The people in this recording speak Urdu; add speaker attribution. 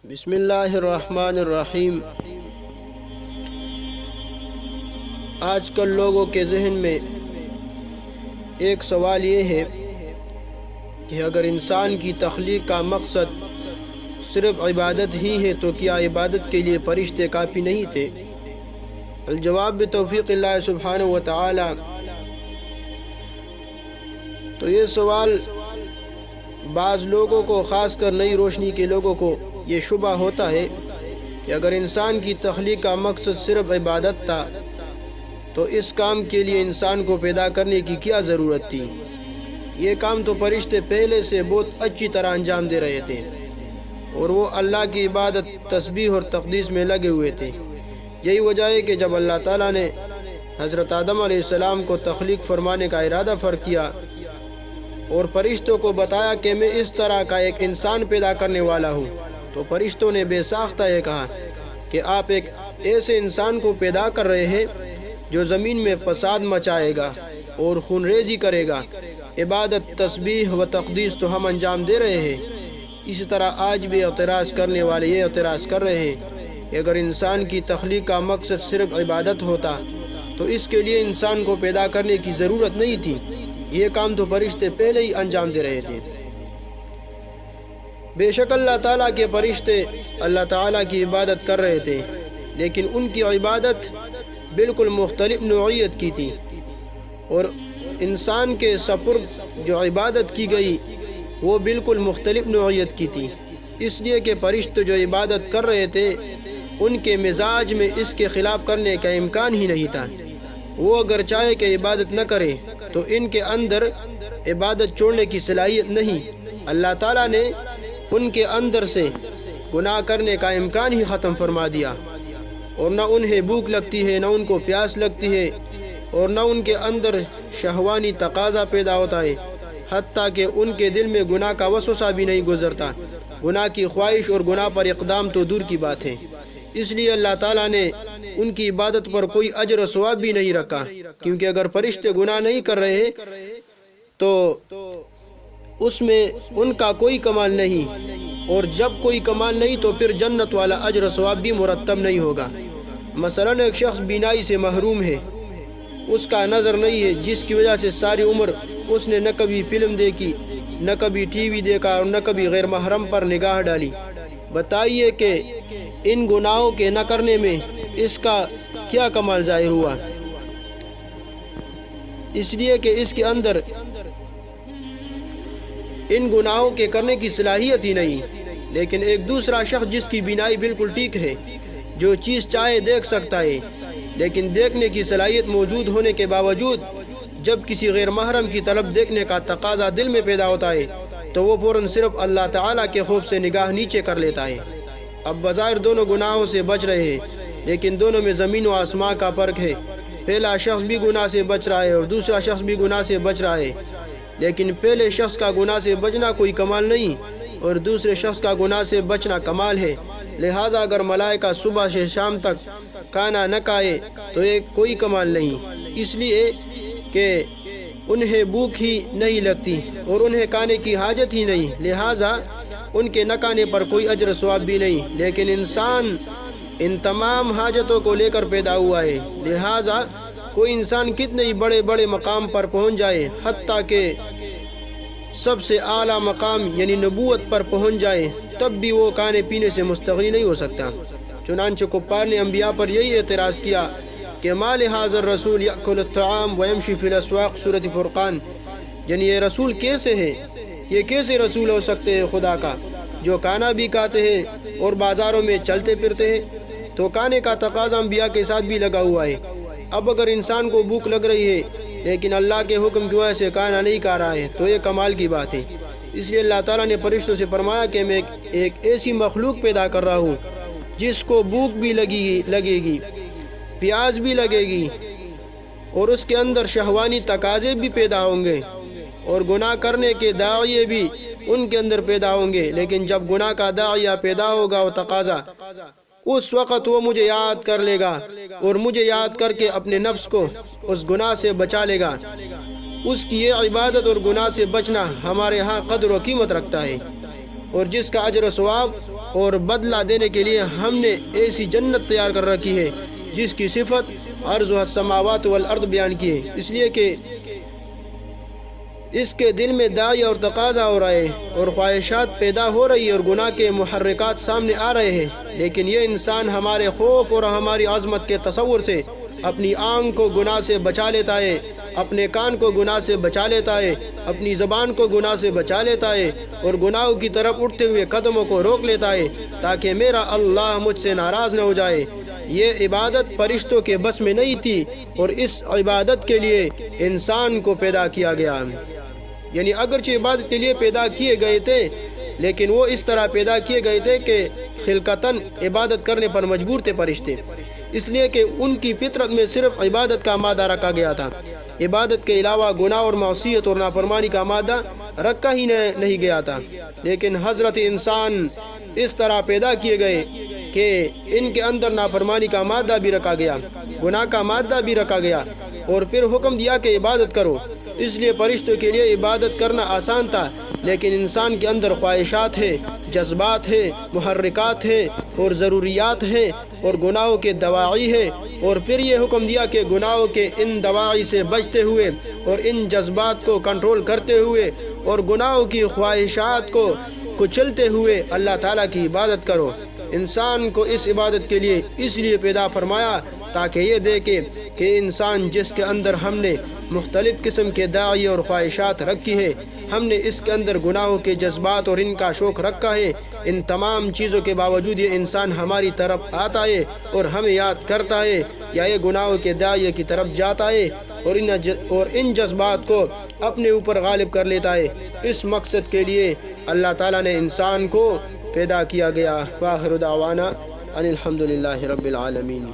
Speaker 1: بسم اللہ الرحمن الرحیم۔ آج کل لوگوں کے ذہن میں ایک سوال یہ ہے کہ اگر انسان کی تخلیق کا مقصد صرف عبادت ہی ہے تو کیا عبادت کے لیے فرشتے کافی نہیں تھے؟ الجواب بتوفیق اللہ سبحانہ و تعالی۔ تو یہ سوال بعض لوگوں کو، خاص کر نئی روشنی کے لوگوں کو یہ شبہ ہوتا ہے کہ اگر انسان کی تخلیق کا مقصد صرف عبادت تھا تو اس کام کے لیے انسان کو پیدا کرنے کی کیا ضرورت تھی؟ یہ کام تو فرشتے پہلے سے بہت اچھی طرح انجام دے رہے تھے اور وہ اللہ کی عبادت، تسبیح اور تقدیس میں لگے ہوئے تھے۔ یہی وجہ ہے کہ جب اللہ تعالیٰ نے حضرت آدم علیہ السلام کو تخلیق فرمانے کا ارادہ کیا اور فرشتوں کو بتایا کہ میں اس طرح کا ایک انسان پیدا کرنے والا ہوں، تو فرشتوں نے بے ساختہ یہ کہا کہ آپ ایک ایسے انسان کو پیدا کر رہے ہیں جو زمین میں فساد مچائے گا اور خون ریزی کرے گا۔ عبادت، تسبیح و تقدیس تو ہم انجام دے رہے ہیں۔ اسی طرح آج بھی اعتراض کرنے والے یہ اعتراض کر رہے ہیں کہ اگر انسان کی تخلیق کا مقصد صرف عبادت ہوتا تو اس کے لیے انسان کو پیدا کرنے کی ضرورت نہیں تھی، یہ کام تو فرشتے پہلے ہی انجام دے رہے تھے۔ بے شک اللہ تعالیٰ کے فرشتے اللہ تعالیٰ کی عبادت کر رہے تھے، لیکن ان کی عبادت بالکل مختلف نوعیت کی تھی، اور انسان کے سپرد جو عبادت کی گئی وہ بالکل مختلف نوعیت کی تھی، اس لیے کہ فرشتے جو عبادت کر رہے تھے ان کے مزاج میں اس کے خلاف کرنے کا امکان ہی نہیں تھا۔ وہ اگر چاہے کہ عبادت نہ کرے تو ان کے اندر عبادت چھوڑنے کی صلاحیت نہیں۔ اللہ تعالیٰ نے ان کے اندر سے گناہ کرنے کا امکان ہی ختم فرما دیا، اور نہ انہیں بھوک لگتی ہے، نہ ان کو پیاس لگتی ہے، اور نہ ان کے اندر شہوانی تقاضا پیدا ہوتا ہے، حتیٰ کہ ان کے دل میں گناہ کا وسوسہ بھی نہیں گزرتا۔ گناہ کی خواہش اور گناہ پر اقدام تو دور کی بات ہے۔ اس لیے اللہ تعالیٰ نے ان کی عبادت پر کوئی اجر و ثواب بھی نہیں رکھا، کیونکہ اگر فرشتے گناہ نہیں کر رہے تو اس میں ان کا کوئی کمال نہیں، اور جب کوئی کمال نہیں تو پھر جنت والا اجر و ثواب بھی مرتب نہیں ہوگا۔ مثلا ایک شخص بینائی سے محروم ہے، اس کا نظر نہیں ہے، جس کی وجہ سے ساری عمر اس نے نہ کبھی فلم دیکھی، نہ کبھی ٹی وی دیکھا اور نہ کبھی غیر محرم پر نگاہ ڈالی۔ بتائیے کہ ان گناہوں کے نہ کرنے میں اس کا کیا کمال ظاہر ہوا؟ اس لیے کہ اس کے اندر ان گناہوں کے کرنے کی صلاحیت ہی نہیں۔ لیکن ایک دوسرا شخص جس کی بینائی بالکل ٹھیک ہے، جو چیز چاہے دیکھ سکتا ہے، لیکن دیکھنے کی صلاحیت موجود ہونے کے باوجود جب کسی غیر محرم کی طرف دیکھنے کا تقاضا دل میں پیدا ہوتا ہے تو وہ فوراً صرف اللہ تعالیٰ کے خوف سے نگاہ نیچے کر لیتا ہے۔ اب بظاہر دونوں گناہوں سے بچ رہے ہیں، لیکن دونوں میں زمین و آسمان کا فرق ہے۔ پہلا شخص بھی گناہ سے بچ رہا ہے اور دوسرا شخص بھی گناہ سے بچ رہا ہے، لیکن پہلے شخص کا گناہ سے بچنا کوئی کمال نہیں اور دوسرے شخص کا گناہ سے بچنا کمال ہے۔ لہٰذا اگر ملائکہ صبح سے شام تک کھانا نہ کھائے تو یہ کوئی کمال نہیں، اس لیے کہ انہیں بھوک ہی نہیں لگتی اور انہیں کھانے کی حاجت ہی نہیں، لہٰذا ان کے نہ کھانے پر کوئی اجر و ثواب بھی نہیں۔ لیکن انسان ان تمام حاجتوں کو لے کر پیدا ہوا ہے، لہٰذا کوئی انسان کتنے ہی بڑے بڑے مقام پر پہنچ جائے، حتیٰ کہ سب سے اعلیٰ مقام یعنی نبوت پر پہنچ جائے، تب بھی وہ کھانے پینے سے مستغنی نہیں ہو سکتا۔ چنانچہ کفار نے انبیاء پر یہی اعتراض کیا کہ ما لہذا الرسول یأکل الطعام ویمشی فی الاسواق، سورۃ فرقان، یعنی یہ رسول کیسے ہے؟ یہ کیسے رسول ہو سکتے ہیں خدا کا جو کھانا بھی کھاتے ہیں اور بازاروں میں چلتے پھرتے ہیں؟ تو کھانے کا تقاضا انبیاء کے ساتھ بھی لگا ہوا ہے۔ اب اگر انسان کو بھوک لگ رہی ہے لیکن اللہ کے حکم کی وجہ سے کھانا نہیں کھا رہا ہے تو یہ کمال کی بات ہے۔ اس لیے اللہ تعالیٰ نے فرشتوں سے فرمایا کہ میں ایک ایسی مخلوق پیدا کر رہا ہوں جس کو بھوک بھی لگے گی، پیاس بھی لگے گی، اور اس کے اندر شہوانی تقاضے بھی پیدا ہوں گے، اور گناہ کرنے کے داعیے بھی ان کے اندر پیدا ہوں گے۔ لیکن جب گناہ کا داعیہ پیدا ہوگا اور تقاضا، اس وقت وہ مجھے یاد کر لے گا اور مجھے یاد کر کے اپنے نفس کو اس گناہ سے بچا لے گا۔ اس کی یہ عبادت اور گناہ سے بچنا ہمارے ہاں قدر و قیمت رکھتا ہے۔ اور جس کا اجر و ثواب اور بدلہ دینے کے لیے ہم نے ایسی جنت تیار کر رکھی ہے جس کی صفت عرضها السماوات والارض بیان کی ہے، اس لیے کہ اس کے دل میں داعی اور تقاضا ہو رہا ہے اور خواہشات پیدا ہو رہی ہے اور گناہ کے محرکات سامنے آ رہے ہیں، لیکن یہ انسان ہمارے خوف اور ہماری عظمت کے تصور سے اپنی آنکھ کو گناہ سے بچا لیتا ہے، اپنے کان کو گناہ سے بچا لیتا ہے، اپنی زبان کو گناہ سے بچا لیتا ہے اور گناہوں کی طرف اٹھتے ہوئے قدموں کو روک لیتا ہے تاکہ میرا اللہ مجھ سے ناراض نہ ہو جائے۔ یہ عبادت فرشتوں کے بس میں نہیں تھی اور اس عبادت کے لیے انسان کو پیدا کیا گیا، یعنی اگرچہ عبادت کے لیے پیدا کیے گئے تھے لیکن وہ اس طرح پیدا کیے گئے تھے کہ خلقتاً عبادت کرنے پر مجبور تھے فرشتے، اس لیے کہ ان کی فطرت میں صرف عبادت کا مادہ رکھا گیا تھا، عبادت کے علاوہ گناہ اور معصیت اور نافرمانی کا مادہ رکھا ہی نہیں گیا تھا۔ لیکن حضرت انسان اس طرح پیدا کیے گئے کہ ان کے اندر نافرمانی کا مادہ بھی رکھا گیا، گناہ کا مادہ بھی رکھا گیا اور پھر حکم دیا کہ عبادت کرو۔ اس لیے فرشتوں کے لیے عبادت کرنا آسان تھا، لیکن انسان کے اندر خواہشات ہے، جذبات ہے، محرکات ہے اور ضروریات ہے اور گناہوں کے دواعی ہے، اور پھر یہ حکم دیا کہ گناہوں کے ان دواعی سے بچتے ہوئے اور ان جذبات کو کنٹرول کرتے ہوئے اور گناہوں کی خواہشات کو کچلتے ہوئے اللہ تعالیٰ کی عبادت کرو۔ انسان کو اس عبادت کے لیے اس لیے پیدا فرمایا تاکہ یہ دیکھے کہ انسان جس کے اندر ہم نے مختلف قسم کے داعی اور خواہشات رکھی ہے، ہم نے اس کے اندر گناہوں کے جذبات اور ان کا شوق رکھا ہے، ان تمام چیزوں کے باوجود یہ انسان ہماری طرف آتا ہے اور ہمیں یاد کرتا ہے یا یہ گناہوں کے داعی کی طرف جاتا ہے اور ان جذبات کو اپنے اوپر غالب کر لیتا ہے۔ اس مقصد کے لیے اللہ تعالیٰ نے انسان کو پیدا کیا گیا۔ وآخر دعوانا ان الحمد للہ رب العالمین۔